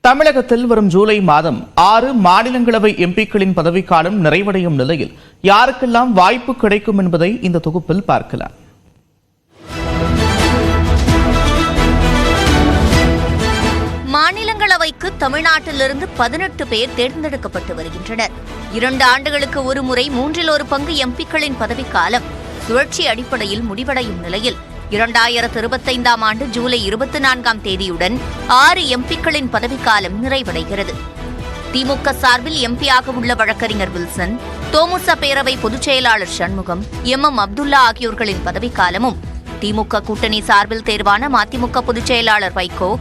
தமிழகத்தில் வரும் ஜூலை மாதம் 6 மாநிலங்களவை எம்பிக்களின் பதவிக்காலம் நிறைவடையும் நிலையில் யாருக்கெல்லாம் வாய்ப்பு கிடைக்கும் என்பதை இந்த தொகுப்பில் பார்க்கலாம். மாநிலங்களவைக்கு தமிழ்நாட்டிலிருந்து 18 பேர் தேர்ந்தெடுக்கப்பட்டு வருகின்றனர். 2 ஆண்டுகளுக்கு ஒருமுறை 1/3 பங்கு எம்பிக்களின் பதவிக்காலம் சுழற்சி அடிப்படையில் முடிவடையும் நிலையில் 2025ஆம் ஆண்டு ஜூலை 24ஆம் தேதியுடன் 6 எம்பிக்களின் பதவிக்காலம் நிறைவடைகிறது. திமுக சார்பில் எம்பியாக உள்ள வழக்கறிஞர் வில்சன், தோமுச பேரவை பொதுச் செயலாளர் சண்முகம், எம் அப்துல்லா ஆகியோர்களின் பதவிக்காலமும், திமுக கூட்டணி சார்பில் தேர்வான மதிமுக பொதுச் செயலாளர் வைகோ,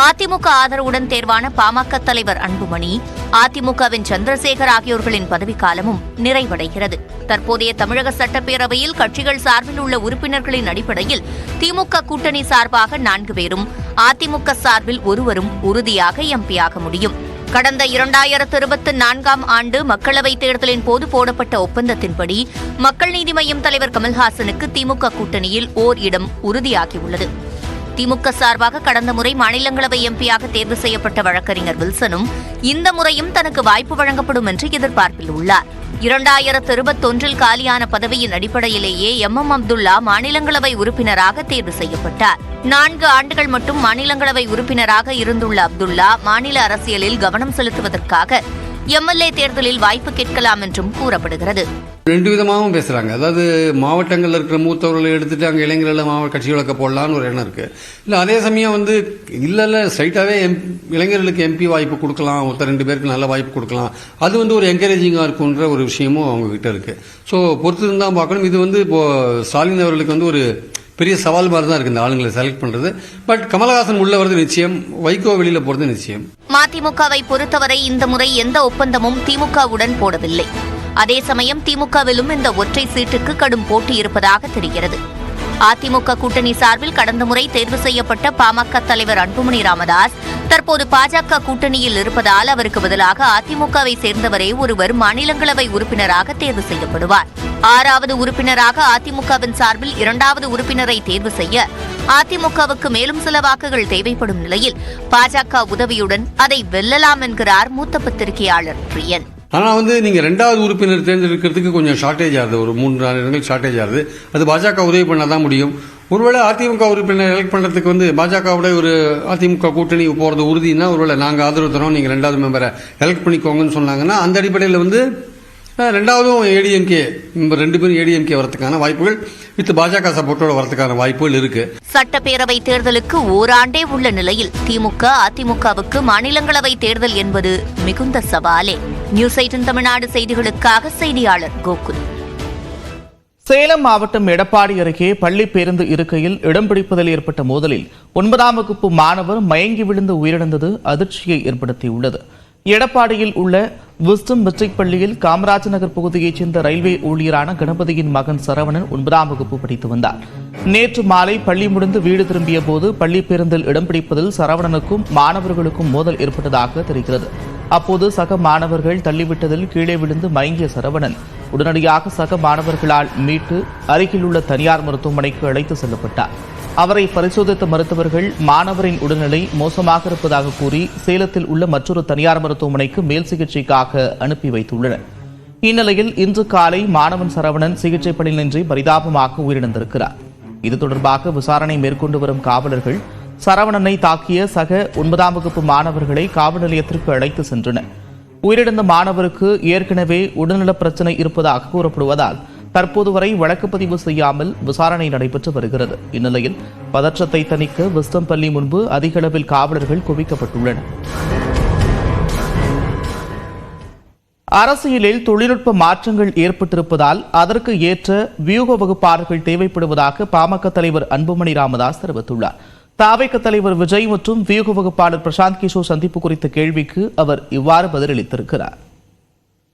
அதிமுக ஆதரவுடன் தேர்வான பாமக தலைவர் அன்புமணி, அதிமுகவின் சந்திரசேகர் ஆகியோர்களின் பதவிக்காலமும் நிறைவடைகிறது. தற்போதைய தமிழக சட்டப்பேரவையில் கட்சிகள் சார்பில் உள்ள உறுப்பினர்களின் அடிப்படையில் திமுக கூட்டணி சார்பாக 4 பேரும், அதிமுக சார்பில் ஒருவரும் உறுதியாக எம்பியாக முடியும். கடந்த 2024ஆம் ஆண்டு மக்களவைத் தேர்தலின் போது போடப்பட்ட ஒப்பந்தத்தின்படி மக்கள் நீதி மய்யம் தலைவர் கமல்ஹாசனுக்கு திமுக கூட்டணியில் ஓர் இடம் உறுதியாகியுள்ளது. திமுக சார்பாக கடந்த முறை மாநிலங்களவை எம்பியாக தேர்வு செய்யப்பட்ட வழக்கறிஞர் வில்சனும் இந்த முறையும் தனக்கு வாய்ப்பு வழங்கப்படும் என்று எதிர்பார்ப்பில் உள்ளார். 2021இல் காலியான பதவியின் அடிப்படையிலேயே எம் அப்துல்லா மாநிலங்களவை உறுப்பினராக தேர்வு செய்யப்பட்டார். 4 ஆண்டுகள் மட்டும் மாநிலங்களவை உறுப்பினராக இருந்துள்ள அப்துல்லா மாநில அரசியலில் கவனம் செலுத்துவதற்காக எம்எல்ஏ தேர்தலில் வாய்ப்பு கேட்கலாம் என்றும் கூறப்படுகிறது. 2 விதமாகவும் பேசுறாங்க. அதாவது மாவட்டங்களில் இருக்கிற மூத்தவர்களை எடுத்துட்டு அங்கே இளைஞர்கள் மாவட்ட கட்சிகளுக்கு போடலான்னு ஒரு எண்ணம் இருக்கு. இல்லை அதே சமயம் இல்ல ஸ்ட்ரைட்டாவே இளைஞர்களுக்கு எம்பி வாய்ப்பு கொடுக்கலாம், ஒருத்தர் 2 பேருக்கு நல்ல வாய்ப்பு கொடுக்கலாம், அது ஒரு என்கரேஜிங்கா இருக்குன்ற ஒரு விஷயமும் அவங்க கிட்ட இருக்கு. ஸோ பொறுத்து தான் பார்க்கணும். இது இப்போ ஸ்டாலின் அவர்களுக்கு ஒரு பெரிய சவால் மாதிரி தான் இருக்கு இந்த ஆளுங்களை செலக்ட் பண்றது. பட் கமலஹாசன் உள்ள வரது நிச்சயம், வைகோ வெளியில போறது நிச்சயம். மதிமுகவை பொறுத்தவரை இந்த முறை எந்த ஒப்பந்தமும் திமுகவுடன் போடவில்லை. அதே சமயம் திமுகவிலும் இந்த ஒற்றை சீட்டுக்கு கடும் போட்டி இருப்பதாக தெரிகிறது. அதிமுக கூட்டணி சார்பில் கடந்த முறை தேர்வு செய்யப்பட்ட பாமக தலைவர் அன்புமணி ராமதாஸ் தற்போது பாஜக கூட்டணியில் இருப்பதால் அவருக்கு பதிலாக அதிமுகவை சேர்ந்தவரே ஒருவர் மாநிலங்களவை உறுப்பினராக தேர்வு செய்யப்படுவார். 6வது உறுப்பினராக அதிமுகவின் சார்பில் 2வது உறுப்பினரை தேர்வு செய்ய அதிமுகவுக்கு மேலும் சில வாக்குகள் தேவைப்படும் நிலையில் பாஜக உதவியுடன் அதை வெல்லலாம் என்கிறார் மூத்த பத்திரிகையாளர் பிரியன். ஆனா நீங்க 2வது உறுப்பினர் தேர்ந்தெடுக்கிறதுக்கு கொஞ்சம் ஷார்டேஜ் ஆகுது, ஒரு 3-4 இடங்கள் ஷார்டேஜ் ஆகுது. அது பாஜக உதவி பண்ணாதான் முடியும். ஒருவேளை அதிமுக உறுப்பினர் எலெக்ட் பண்றதுக்கு பாஜகவோட ஒரு அதிமுக கூட்டணி போறது உறுதினா ஒருவேளை நாங்க ஆதரவு தரோம், நீங்க 2வது மெம்பரை எலெக்ட் பண்ணிக்கோங்கன்னு சொன்னாங்கன்னா அந்த அடிப்படையில் 2வதும் ஏடிஎம்கே 2 பேரும் ஏடிஎம்கே வரதுக்கான வாய்ப்புகள் வித் பாஜக சப்போர்ட்டோட வரதுக்கான வாய்ப்புகள் இருக்கு. சட்டப்பேரவை தேர்தலுக்கு ஓராண்டே உள்ள நிலையில் திமுக அதிமுகவுக்கு மாநிலங்களவை தேர்தல் என்பது மிகுந்த சவாலே. நியூஸ் 18 தமிழ்நாடு செய்திகளுக்காக செய்தியாளர் கோகுல். சேலம் மாவட்டம் எடப்பாடி அருகே பள்ளி பேருந்து இருக்கையில் இடம் பிடிப்பதில் ஏற்பட்ட மோதலில் 9ஆம் வகுப்பு மாணவர் மயங்கி விழுந்து உயிரிழந்தது அதிர்ச்சியை ஏற்படுத்தியுள்ளது. எடப்பாடியில் உள்ள விஸ்டம் மெட்ரிக் பள்ளியில் காமராஜ் நகர் பகுதியைச் சேர்ந்த ரயில்வே ஊழியரான கணபதியின் மகன் சரவணன் 9ஆம் வகுப்பு படித்து வந்தார். நேற்று மாலை பள்ளி முடிந்து வீடு திரும்பிய போது பள்ளி பேருந்தில் இடம் பிடிப்பதில் சரவணனுக்கும் மாணவர்களுக்கும் மோதல் ஏற்பட்டதாக தெரிகிறது. அப்போது சக மாணவர்கள் தள்ளிவிட்டதில் கீழே விழுந்து மயங்கிய சரவணன் உடனடியாக சக மாணவர்களால் மீட்டு அருகில் உள்ள தனியார் மருத்துவமனைக்கு அழைத்து செல்லப்பட்டார். அவரை பரிசோதித்த மருத்துவர்கள் மாணவரின் உடல்நிலை மோசமாக இருப்பதாக கூறி சேலத்தில் உள்ள மற்றொரு தனியார் மருத்துவமனைக்கு மேல் சிகிச்சைக்காக அனுப்பி வைத்துள்ளனர். இந்நிலையில் இன்று காலை மாணவன் சரவணன் சிகிச்சை பலனின்றி பரிதாபமாக உயிரிழந்திருக்கிறார். இது தொடர்பாக விசாரணை மேற்கொண்டு வரும் காவலர்கள் சரவணனை தாக்கிய சக 9ஆம் வகுப்பு மாணவர்களை காவல் நிலையத்திற்கு அழைத்து சென்றனர். உயிரிழந்த மாணவருக்கு ஏற்கனவே உடல்நலப் பிரச்சினை இருப்பதாக கூறப்படுவதால் தற்போது வரை வழக்கு பதிவு செய்யாமல் விசாரணை நடைபெற்று வருகிறது. இந்நிலையில் பதற்றத்தை தணிக்க விஸ்டம் பள்ளி முன்பு அதிக அளவில் காவலர்கள் குவிக்கப்பட்டுள்ளனர். அரசியலில் தொழில்நுட்ப மாற்றங்கள் ஏற்பட்டிருப்பதால் அதற்கு ஏற்ற வியூக வகுப்பாளர்கள் தேவைப்படுவதாக பாமக தலைவர் அன்புமணி ராமதாஸ் தெரிவித்துள்ளார். தாவேக தலைவர் விஜய் மற்றும் வியூக வகுப்பாளர் பிரசாந்த் கிஷோர் சந்திப்பு குறித்த கேள்விக்கு அவர் இவ்வாறு பதிலளித்திருக்கிறார்.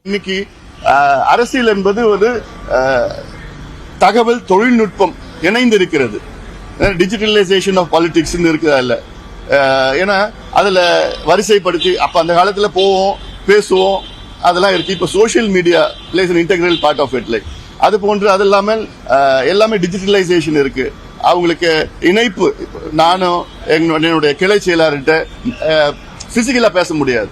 இன்னைக்கு அரசியல் என்பது ஒரு தகவல் தொழில்நுட்பம் இணைந்திருக்கிறது. டிஜிட்டலைசேஷன் ஆஃப் பாலிடிக்ஸ் இருக்குதா இல்ல? ஏன்னா அதுல வரிசைப்படுத்தி அப்ப அந்த காலத்துல போவோம், பேசுவோம், அதெல்லாம் இருக்கு. இப்ப social media place an integral part of it. அது போன்று அது இல்லாமல் எல்லாமே டிஜிட்டலைசேஷன் இருக்கு. அவங்களுக்கு இணைப்பு, நானும் என்னுடைய கிளை செயலாளர்கிட்ட பிசிக்கலா பேச முடியாது.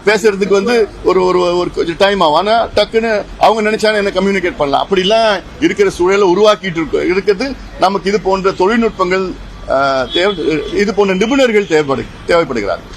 பேசுறதுக்கு வந்து ஒரு ஒரு ஒரு கொஞ்சம் டைம் ஆகும். ஆனா டக்குன்னு அவங்க நினைச்சாலும் என்ன கம்யூனிகேட் பண்ணலாம். அப்படிலாம் இருக்கிற சூழலை உருவாக்கிட்டு இருக்கிறது நமக்கு இது போன்ற தொழில்நுட்பங்கள் இது போன்ற நிபுணர்கள் தேவைப்படுகிறார்கள்.